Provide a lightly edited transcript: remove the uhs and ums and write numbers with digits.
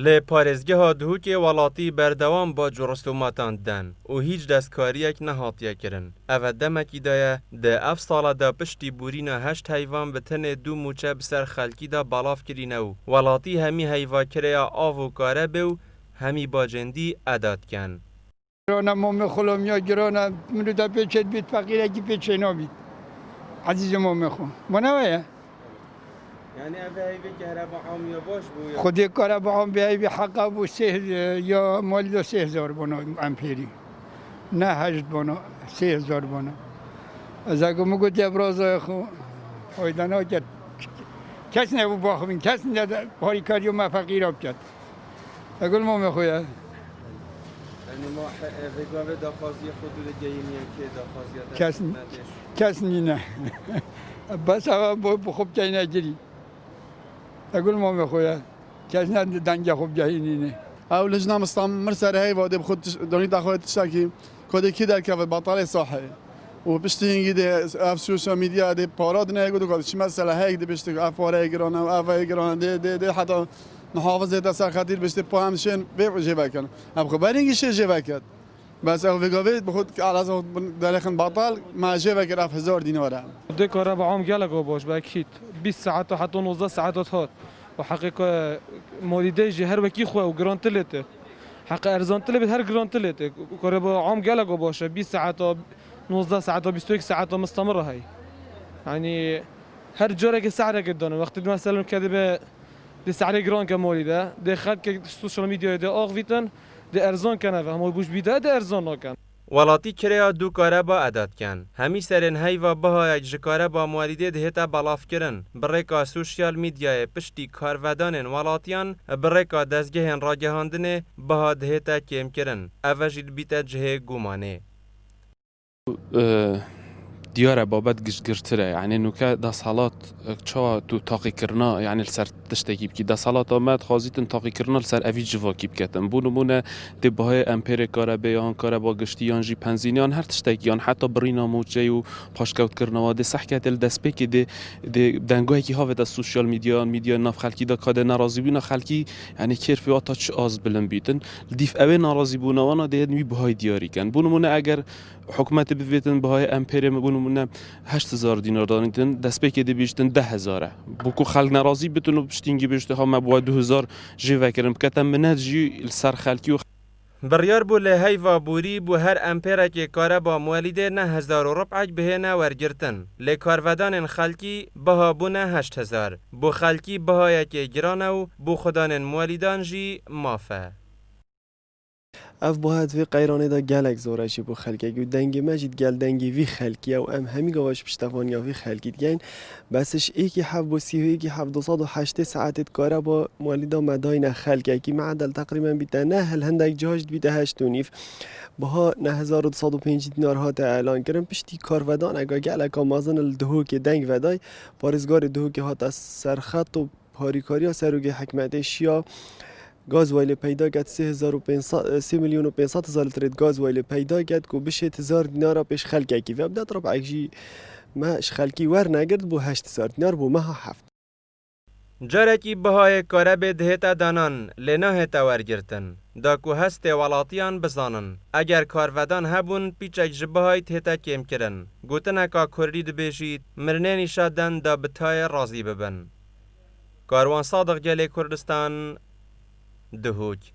لی پارێزگەها دووکێ وڵاتی بەردەوام با جۆڕستۆماتان دەن و هیچ دەستکاریەک نەهاتیە کردن. ئەvە دەمەکیدایە دە ئەف ساڵەدا پشتی بورینە 8 هەیڤان بە تەنێ 2 موچە بسەر خەلکیدا بەڵاف کرینە و وڵاتی هەمی هەیڤاکرەیە ئاو و کارە بێ و هەمی باجێندی ئەداتکەن. گرانە مۆمە خۆڵۆمیا گرانە مرۆدا پێچێت بێت فەقیرێکی پێچێ نابیت. عزیزە مۆمە خۆ بۆنەوەیە؟ يعني أبي هيبي كهرباء عام يباش بو خودی کارا با هم بیایی حقا بو یا مالی 3000 بنا امپیری نه 8 بنا 3000 بنا از اگه مگو ابراز خو فایده نکرد کس نبود باخمین کس نداره پاری کاری و ما فقیر آب کرد اگل ما میخواه يعني ما رقابة داخازية خطوط جايين كي داخازية کس نه بس اما بخوب جای نگیری اقول ما میخواد کس نه دنگ خوب جایی نه. او لجنه مستعمر سر هاي وادي بخد دوني تاخذ تشتكي كودي كده كيف بطاله صحي وبشتين كده اف سوشيال ميديا دي باراد نه يقولوا كده شي مساله هيك دي بشتي افاره يقرون اف يقرون دي حتى محافظه دسر خطير بشتي بهم شين بيجي بكن اب خبرين شي جي بكت بس او فيغوفيت بخد على اساس داخل بطل ما جي بكر 1000 دينار دي كهرباء عام جالك باش باكيد 20 ساعات حتى 19 ساعات هات وحقيقة مولدي جهر وكي خو وجران تلته حق ارزان تلبت هر جران تلته كهرباء عام جالك باشه 20 ساعات 19 ساعات 21 ساعات مستمرة هاي يعني هر جورك سعره جدا وقت مثلا كذا بسعر جران كمولده ده خد السوشيال ميديا ده اغفيتن ده ارزان کنه و همه بوش بیده ده ارزان نکن. ولاتی کریا دو کاره با عدد کن. همی سرن هی و بهای جکاره با موالیده دهتا بلاف کرن. برکا سوشیال میدیای پشتی کارودانن ولاتیان برکا دزگهن راگهاندنه بها دهتا کم کرن. اوجید بیت جه گمانه. دیاره بابت گشتره یعنی نوکه دستالات چه تو تاقی کرنا یعنی لسر تشتکی بکی دستالات آمد خواهیتن تاقی کرنا لسر اوی جواکی بکتن بونمونه دی باهای امپیر کاره بیان کاره با گشتیان جی پنزینیان هر تشتکیان حتی برینا موچه و پاشکوت کرنا و دی سحکت الدسپی که دی دنگوهی که هاوید از سوشیال میدیا ناف خلکی دا کاده نرازی بینا خلکی یعنی کیرفی آتا چه آز بلن بیتن دیف اوی نرازی بونوانا دی نوی باهای دیاری کن بونمونه اگر حکومت بفیتن باهای امپیر بونمونه 8000 دینار دانیدن دست به که دی بیشتن 10000 بوکو خلق ناراضی بتونو بشتینگی بشته ها مبوا 2000 جیو کرم کتم منت جی سر خلکی و بریار بو لهی و بوری بو هر امپیره که کاره با موالیده 9000 ربع بهنه ورگرتن لی کارودان خلکی بها بونه 8000 بو خلکی بهای که گرانه و بو خدان موالیدان جی مافه اف باید وی قیرانه دا گلک زورشی بو خلکی و دنگی مجید گل دنگی وی خلکی و ام همی گواش پشتفانی یا وی خلکی دیگه بسش ایکی حف با 31 حف 208 ساعت کاره با موالیدا مداین خلکی که معدل تقریبا بیده نه هل هندک جهاجد بیده 8 و نیف بها 9205 دینار ها تا اعلان کردن پشتی کارودان اگه گلک آمازن الدهو که دنگ ودای پارزگار دهو که هات از سرخط و پاریکاری ها سروگ حکمت شیا گاز وایل پیدا کرد 3 میلیون و 500 هزار لیتر گاز وایل پیدا کرد که بشه 1000 دینار پیش خلکی کی و بدات ربع جی ما خلکی ور نگرد بو 8000 دینار بو ماها هفت جارکی بهای کاره به دهتا دانان لنا هتا ورگرتن دا کو هست ولاتیان بزانن اگر کارودان هبون پیچک جبهای تهتا کم کرن گوتنکا کردی دبیجید مرنینی شادن دا بتای رازی ببن کاروان صادق گلی کردستان دهوک